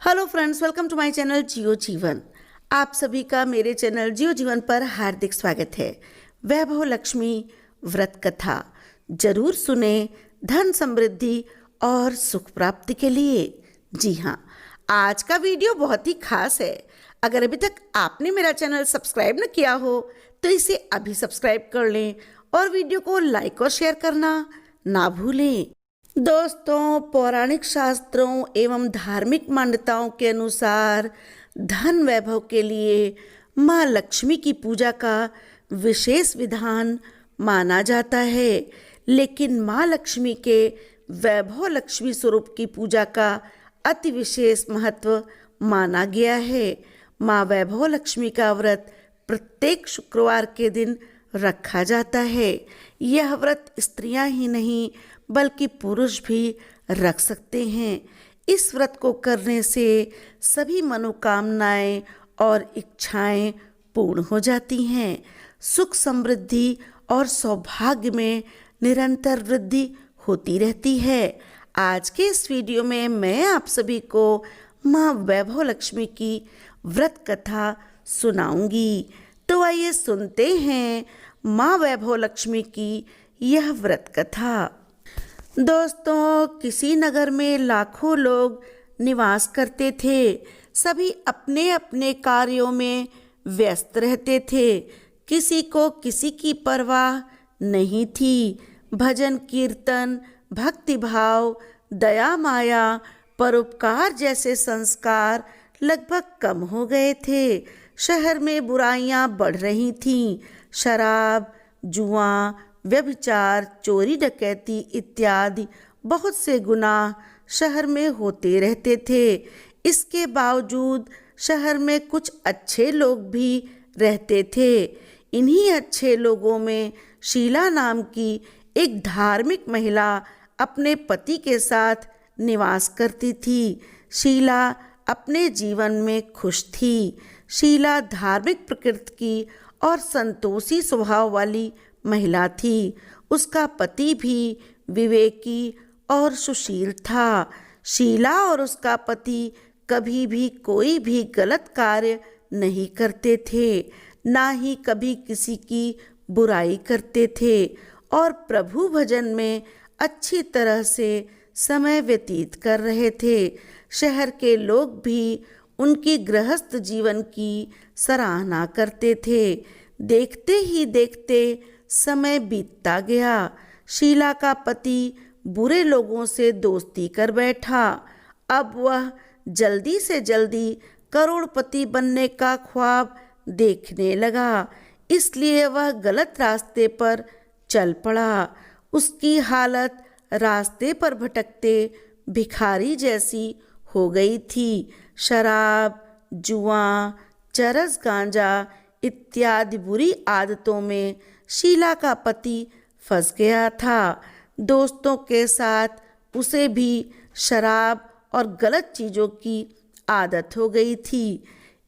Hello friends, welcome to my channel Jiyo Jeevan. आप सभी का मेरे चैनल जियो जीवन पर हार्दिक स्वागत है। वैभव लक्ष्मी व्रत कथा जरूर सुने, धन समृद्धि और सुख प्राप्ति के लिए। जी हाँ, आज का वीडियो बहुत ही खास है। अगर अभी तक आपने मेरा चैनल सब्सक्राइब न किया हो तो इसे अभी सब्सक्राइब कर लें और वीडियो को लाइक और शेयर करना ना भूलें। दोस्तों, पौराणिक शास्त्रों एवं धार्मिक मान्यताओं के अनुसार धन वैभव के लिए माँ लक्ष्मी की पूजा का विशेष विधान माना जाता है। लेकिन माँ लक्ष्मी के वैभव लक्ष्मी स्वरूप की पूजा का अति विशेष महत्व माना गया है। माँ वैभव लक्ष्मी का व्रत प्रत्येक शुक्रवार के दिन रखा जाता है। यह व्रत स्त्रियां ही नहीं बल्कि पुरुष भी रख सकते हैं। इस व्रत को करने से सभी मनोकामनाएं और इच्छाएं पूर्ण हो जाती हैं। सुख समृद्धि और सौभाग्य में निरंतर वृद्धि होती रहती है। आज के इस वीडियो में मैं आप सभी को माँ वैभव लक्ष्मी की व्रत कथा सुनाऊंगी। तो आइए सुनते हैं माँ वैभव लक्ष्मी की यह व्रत कथा। दोस्तों, किसी नगर में लाखों लोग निवास करते थे। सभी अपने अपने कार्यों में व्यस्त रहते थे। किसी को किसी की परवाह नहीं थी। भजन कीर्तन, भक्ति भाव, दया माया, परोपकार जैसे संस्कार लगभग कम हो गए थे। शहर में बुराइयां बढ़ रही थीं। शराब, जुआ, व्यभिचार, चोरी डकैती इत्यादि बहुत से गुनाह शहर में होते रहते थे। इसके बावजूद शहर में कुछ अच्छे लोग भी रहते थे। इन्हीं अच्छे लोगों में शीला नाम की एक धार्मिक महिला अपने पति के साथ निवास करती थी। शीला अपने जीवन में खुश थी। शीला धार्मिक प्रकृति की और संतोषी स्वभाव वाली महिला थी। उसका पति भी विवेकी और सुशील था। शीला और उसका पति कभी भी कोई भी गलत कार्य नहीं करते थे, ना ही कभी किसी की बुराई करते थे और प्रभु भजन में अच्छी तरह से समय व्यतीत कर रहे थे। शहर के लोग भी उनकी गृहस्थ जीवन की सराहना करते थे। देखते ही देखते समय बीतता गया। शीला का पति बुरे लोगों से दोस्ती कर बैठा। अब वह जल्दी से जल्दी करोड़पति बनने का ख्वाब देखने लगा, इसलिए वह गलत रास्ते पर चल पड़ा। उसकी हालत रास्ते पर भटकते भिखारी जैसी हो गई थी। शराब, जुआ, चरस, गांजा इत्यादि बुरी आदतों में शीला का पति फंस गया था। दोस्तों के साथ उसे भी शराब और गलत चीज़ों की आदत हो गई थी।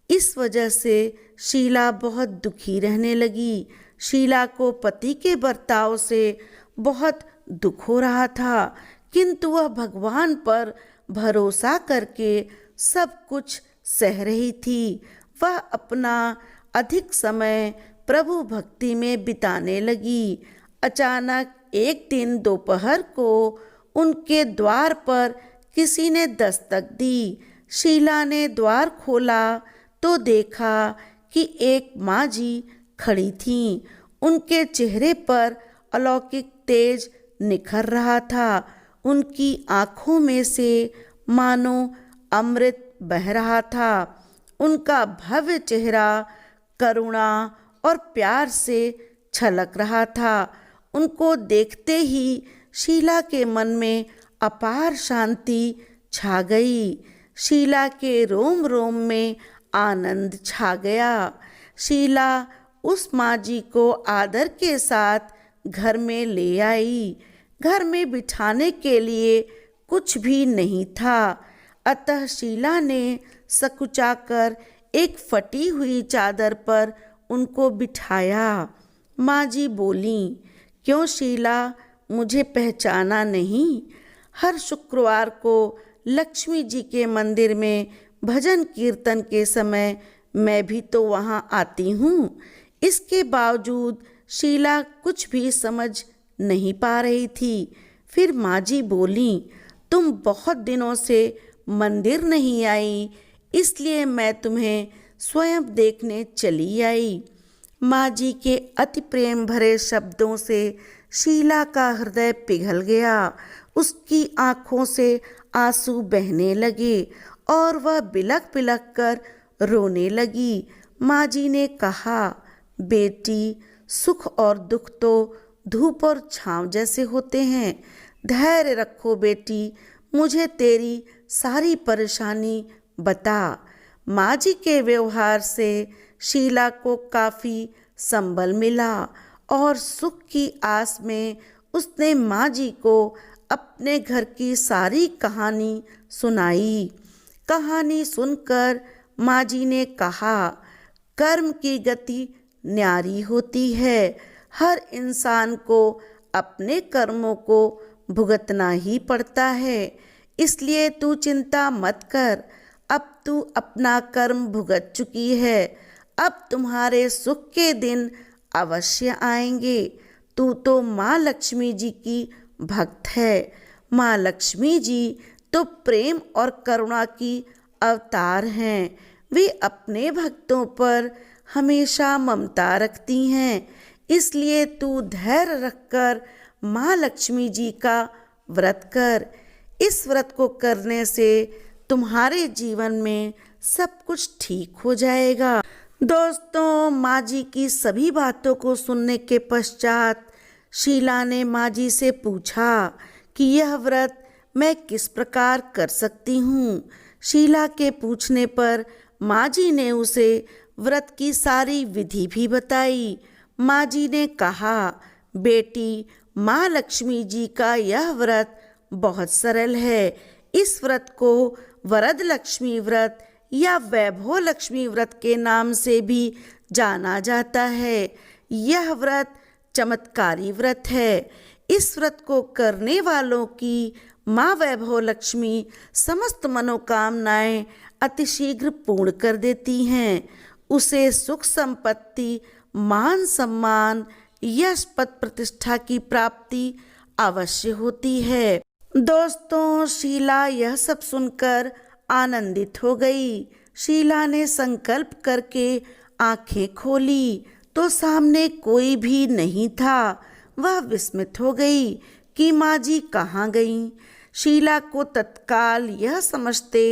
इस वजह से शीला बहुत दुखी रहने लगी। शीला को पति के बर्ताव से बहुत दुख हो रहा था, किंतु वह भगवान पर भरोसा करके सब कुछ सह रही थी। वह अपना अधिक समय प्रभु भक्ति में बिताने लगी। अचानक एक दिन दोपहर को उनके द्वार पर किसी ने दस्तक दी। शीला ने द्वार खोला तो देखा कि एक माँ जी खड़ी थीं। उनके चेहरे पर अलौकिक तेज निखर रहा था। उनकी आँखों में से मानो अमृत बह रहा था। उनका भव्य चेहरा करुणा और प्यार से छलक रहा था। उनको देखते ही शीला के मन में अपार शांति छा गई। शीला के रोम रोम में आनंद छा गया। शीला उस माँ जी को आदर के साथ घर में ले आई। घर में बिठाने के लिए कुछ भी नहीं था, अतः शीला ने सकुचाकर एक फटी हुई चादर पर उनको बिठाया। माँ जी बोली, क्यों शीला, मुझे पहचाना नहीं? हर शुक्रवार को लक्ष्मी जी के मंदिर में भजन कीर्तन के समय मैं भी तो वहाँ आती हूँ। इसके बावजूद शीला कुछ भी समझ नहीं पा रही थी। फिर माँ जी बोली, तुम बहुत दिनों से मंदिर नहीं आई, इसलिए मैं तुम्हें स्वयं देखने चली आई। माँ जी के अति प्रेम भरे शब्दों से शीला का हृदय पिघल गया। उसकी आंखों से आंसू बहने लगे और वह बिलख बिलख कर रोने लगी। माँ जी ने कहा, बेटी, सुख और दुख तो धूप और छांव जैसे होते हैं। धैर्य रखो बेटी, मुझे तेरी सारी परेशानी बता। माँ जी के व्यवहार से शीला को काफ़ी संबल मिला और सुख की आस में उसने माँ जी को अपने घर की सारी कहानी सुनाई। कहानी सुनकर माँ जी ने कहा, कर्म की गति न्यारी होती है। हर इंसान को अपने कर्मों को भुगतना ही पड़ता है, इसलिए तू चिंता मत कर। अब तू अपना कर्म भुगत चुकी है, अब तुम्हारे सुख के दिन अवश्य आएंगे। तू तो माँ लक्ष्मी जी की भक्त है। माँ लक्ष्मी जी तो प्रेम और करुणा की अवतार हैं। वे अपने भक्तों पर हमेशा ममता रखती हैं। इसलिए तू धैर्य रखकर माँ लक्ष्मी जी का व्रत कर। इस व्रत को करने से तुम्हारे जीवन में सब कुछ ठीक हो जाएगा। दोस्तों, माँ जी की सभी बातों को सुनने के पश्चात शीला ने माँ जी से पूछा कि यह व्रत मैं किस प्रकार कर सकती हूँ। शीला के पूछने पर माँ जी ने उसे व्रत की सारी विधि भी बताई। माँ जी ने कहा, बेटी, माँ लक्ष्मी जी का यह व्रत बहुत सरल है। इस व्रत को वरद लक्ष्मी व्रत या वैभव लक्ष्मी व्रत के नाम से भी जाना जाता है। यह व्रत चमत्कारी व्रत है। इस व्रत को करने वालों की माँ वैभव लक्ष्मी समस्त मनोकामनाएं अतिशीघ्र पूर्ण कर देती हैं। उसे सुख संपत्ति, मान सम्मान, यश, पद प्रतिष्ठा की प्राप्ति अवश्य होती है। दोस्तों, शीला यह सब सुनकर आनंदित हो गई। शीला ने संकल्प करके आंखें खोली तो सामने कोई भी नहीं था। वह विस्मित हो गई कि माँ जी कहाँ गईं। शीला को तत्काल यह समझते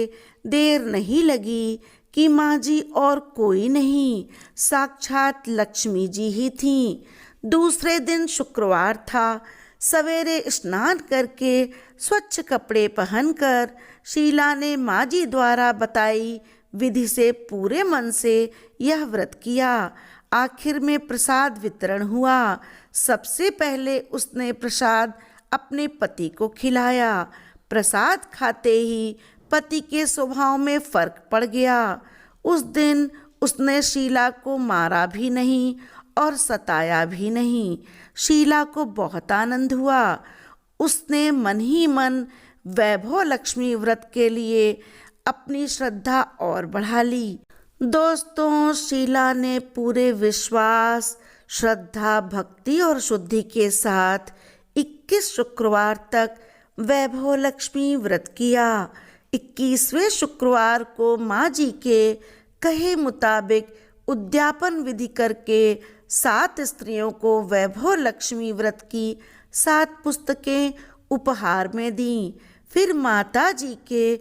देर नहीं लगी कि माँ जी और कोई नहीं, साक्षात लक्ष्मी जी ही थीं। दूसरे दिन शुक्रवार था। सवेरे स्नान करके स्वच्छ कपड़े पहनकर शीला ने माँ जी द्वारा बताई विधि से पूरे मन से यह व्रत किया। आखिर में प्रसाद वितरण हुआ। सबसे पहले उसने प्रसाद अपने पति को खिलाया। प्रसाद खाते ही पति के स्वभाव में फर्क पड़ गया। उस दिन उसने शीला को मारा भी नहीं और सताया भी नहीं। शीला को बहुत आनंद हुआ। उसने मन ही मन वैभव लक्ष्मी व्रत के लिए अपनी श्रद्धा और बढ़ा ली। दोस्तों, शीला ने पूरे विश्वास, श्रद्धा, भक्ति और शुद्धि के साथ 21 शुक्रवार तक वैभव लक्ष्मी व्रत किया। 21वें शुक्रवार को माँ जी के कहे मुताबिक उद्यापन विधि करके 7 स्त्रियों को वैभव लक्ष्मी व्रत की 7 पुस्तकें उपहार में दी। फिर माता जी के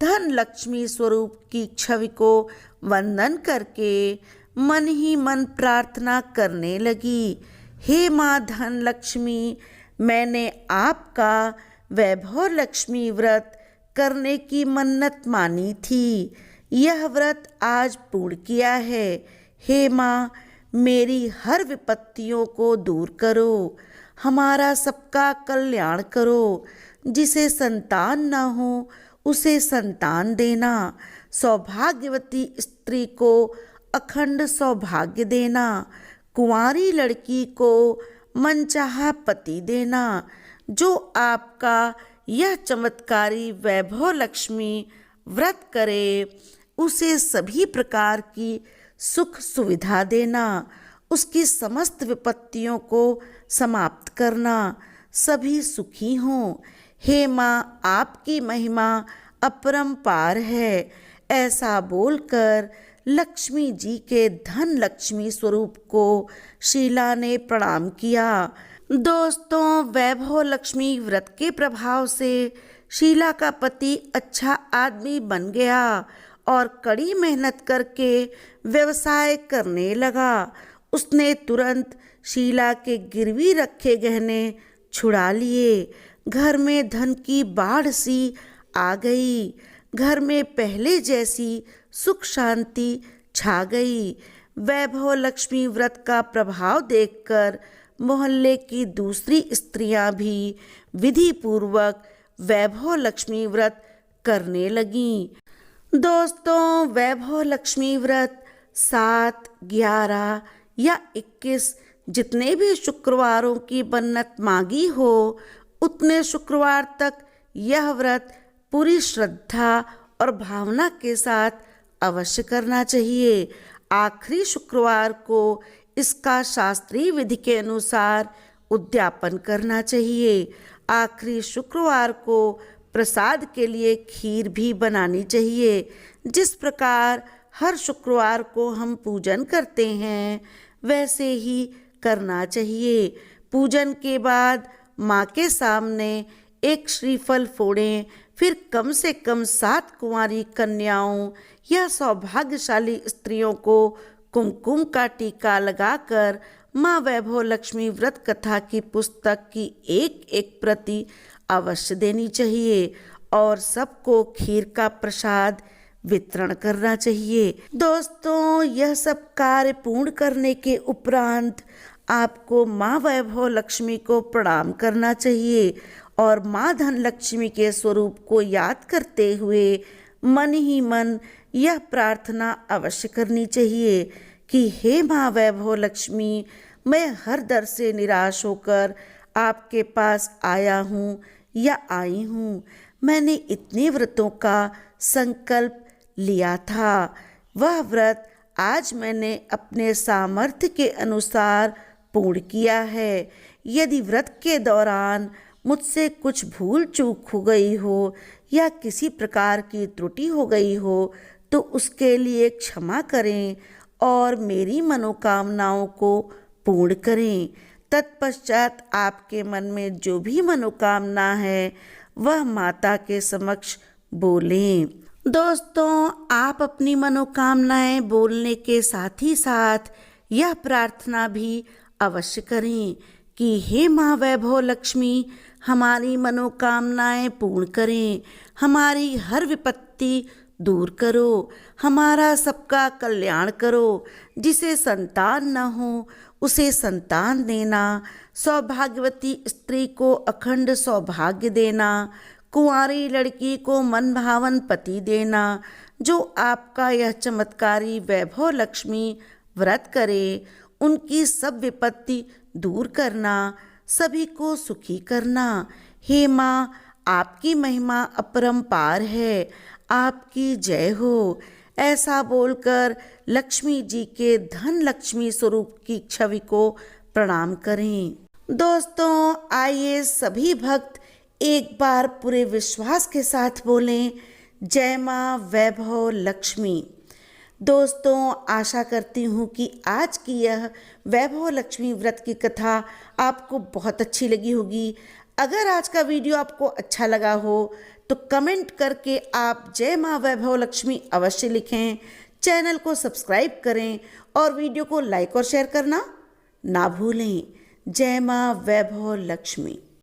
धन लक्ष्मी स्वरूप की छवि को वंदन करके मन ही मन प्रार्थना करने लगी, हे माँ धन लक्ष्मी, मैंने आपका वैभव लक्ष्मी व्रत करने की मन्नत मानी थी। यह व्रत आज पूर्ण किया है। हे माँ, मेरी हर विपत्तियों को दूर करो, हमारा सबका कल्याण करो। जिसे संतान न हो उसे संतान देना, सौभाग्यवती स्त्री को अखंड सौभाग्य देना, कुंवारी लड़की को मनचाहा पति देना। जो आपका यह चमत्कारी वैभव लक्ष्मी व्रत करे, उसे सभी प्रकार की सुख सुविधा देना, उसकी समस्त विपत्तियों को समाप्त करना, सभी सुखी हों। हे माँ, आपकी महिमा अपरंपार है। ऐसा बोलकर लक्ष्मी जी के धन लक्ष्मी स्वरूप को शीला ने प्रणाम किया। दोस्तों, वैभव लक्ष्मी व्रत के प्रभाव से शीला का पति अच्छा आदमी बन गया और कड़ी मेहनत करके व्यवसाय करने लगा। उसने तुरंत शीला के गिरवी रखे गहने छुड़ा लिए। घर में धन की बाढ़ सी आ गई। घर में पहले जैसी सुख शांति छा गई। वैभव लक्ष्मी व्रत का प्रभाव देखकर मोहल्ले की दूसरी स्त्रियां भी विधि पूर्वक वैभव लक्ष्मी व्रत करने लगीं। दोस्तों, वैभव लक्ष्मी व्रत 7, 11 या 21 जितने भी शुक्रवारों की मन्नत मांगी हो, उतने शुक्रवार तक यह व्रत पूरी श्रद्धा और भावना के साथ अवश्य करना चाहिए। आखिरी शुक्रवार को इसका शास्त्रीय विधि के अनुसार उद्यापन करना चाहिए। आखिरी शुक्रवार को प्रसाद के लिए खीर भी बनानी चाहिए। जिस प्रकार हर शुक्रवार को हम पूजन करते हैं, वैसे ही करना चाहिए। पूजन के बाद माँ के सामने एक श्रीफल फोड़ें, फिर कम से कम 7 कुंवारी कन्याओं या सौभाग्यशाली स्त्रियों को कुमकुम का टीका लगाकर माँ वैभव लक्ष्मी व्रत कथा की पुस्तक की एक एक प्रति अवश्य देनी चाहिए और सबको खीर का प्रसाद वितरण करना चाहिए। दोस्तों, यह सब कार्य पूर्ण करने के उपरांत आपको माँ वैभव लक्ष्मी को प्रणाम करना चाहिए और माँ धन लक्ष्मी के स्वरूप को याद करते हुए मन ही मन यह प्रार्थना अवश्य करनी चाहिए कि हे माँ वैभव लक्ष्मी, मैं हर दर से निराश होकर आपके पास आया हूँ या आई हूँ। मैंने इतने व्रतों का संकल्प लिया था। वह व्रत आज मैंने अपने सामर्थ्य के अनुसार पूर्ण किया है। यदि व्रत के दौरान मुझसे कुछ भूल चूक हो गई हो या किसी प्रकार की त्रुटि हो गई हो, तो उसके लिए क्षमा करें और मेरी मनोकामनाओं को पूर्ण करें। तत्पश्चात आपके मन में जो भी मनोकामना है, वह माता के समक्ष बोलें। दोस्तों, आप अपनी मनोकामनाएं बोलने के साथ ही साथ यह प्रार्थना भी अवश्य करें कि हे माँ वैभव लक्ष्मी, हमारी मनोकामनाएं पूर्ण करें, हमारी हर विपत्ति दूर करो, हमारा सबका कल्याण करो। जिसे संतान न हो उसे संतान देना, सौभाग्यवती स्त्री को अखंड सौभाग्य देना, कुंवारी लड़की को मनभावन पति देना। जो आपका यह चमत्कारी वैभव लक्ष्मी व्रत करे, उनकी सब विपत्ति दूर करना, सभी को सुखी करना। हे माँ, आपकी महिमा अपरंपार है, आपकी जय हो। ऐसा बोलकर लक्ष्मी जी के धन लक्ष्मी स्वरूप की छवि को प्रणाम करें। दोस्तों, आइए सभी भक्त एक बार पूरे विश्वास के साथ बोलें, जय माँ वैभव लक्ष्मी। दोस्तों, आशा करती हूँ कि आज की यह वैभव लक्ष्मी व्रत की कथा आपको बहुत अच्छी लगी होगी। अगर आज का वीडियो आपको अच्छा लगा हो तो कमेंट करके आप जय माँ वैभव लक्ष्मी अवश्य लिखें। चैनल को सब्सक्राइब करें और वीडियो को लाइक और शेयर करना ना भूलें। जय माँ वैभव लक्ष्मी।